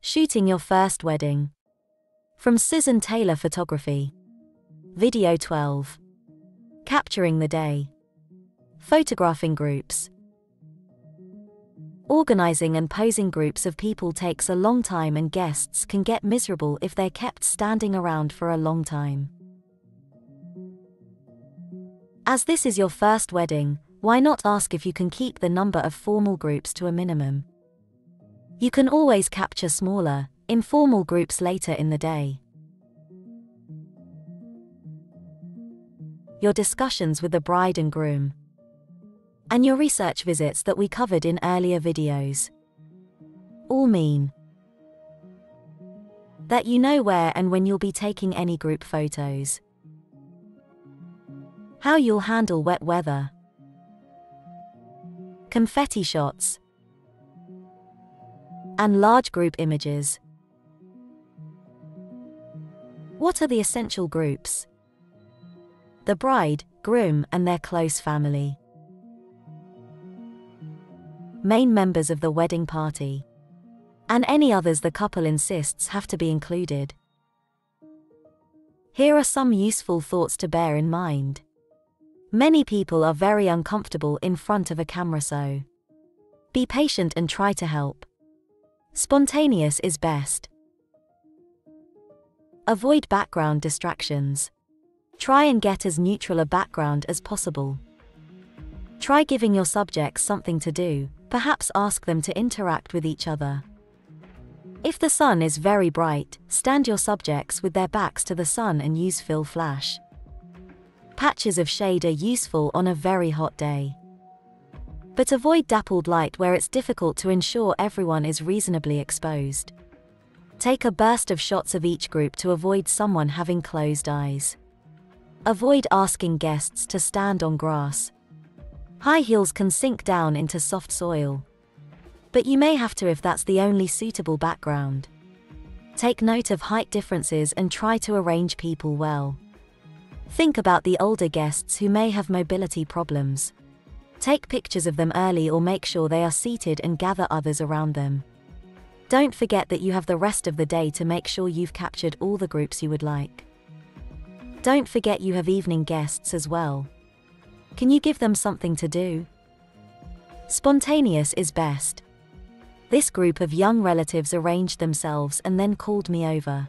Shooting your first wedding. From Susan Taylor Photography. Video 12. Capturing the day. Photographing groups. Organizing and posing groups of people takes a long time, and guests can get miserable if they're kept standing around for a long time. As this is your first wedding, why not ask if you can keep the number of formal groups to a minimum? You can always capture smaller, informal groups later in the day. Your discussions with the bride and groom. And your research visits that we covered in earlier videos. All mean that you know where and when you'll be taking any group photos. How you'll handle wet weather. Confetti shots. And large group images. What are the essential groups? The bride, groom, and their close family. Main members of the wedding party. And any others the couple insists have to be included. Here are some useful thoughts to bear in mind. Many people are very uncomfortable in front of a camera, so be patient and try to help. Spontaneous is best. Avoid background distractions. Try and get as neutral a background as possible. Try giving your subjects something to do, perhaps ask them to interact with each other. If the sun is very bright, stand your subjects with their backs to the sun and use fill flash. Patches of shade are useful on a very hot day. But avoid dappled light where it's difficult to ensure everyone is reasonably exposed. Take a burst of shots of each group to avoid someone having closed eyes. Avoid asking guests to stand on grass. High heels can sink down into soft soil. But you may have to if that's the only suitable background. Take note of height differences and try to arrange people well. Think about the older guests who may have mobility problems. Take pictures of them early or make sure they are seated and gather others around them. Don't forget that you have the rest of the day to make sure you've captured all the groups you would like. Don't forget you have evening guests as well. Can you give them something to do? Spontaneous is best. This group of young relatives arranged themselves and then called me over.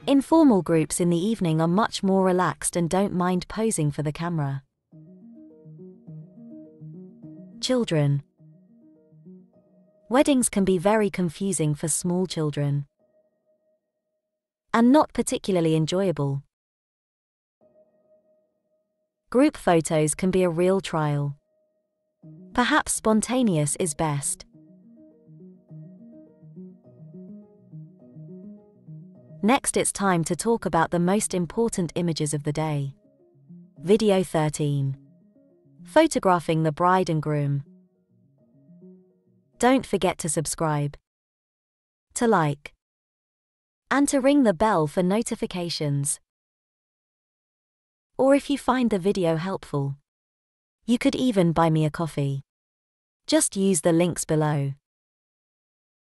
Informal groups in the evening are much more relaxed and don't mind posing for the camera. Children. Weddings can be very confusing for small children. And not particularly enjoyable. Group photos can be a real trial. Perhaps spontaneous is best. Next, it's time to talk about the most important images of the day. Video 13. Photographing the bride and groom. Don't forget to subscribe, to like, and to ring the bell for notifications. Or if you find the video helpful, you could even buy me a coffee. Just use the links below.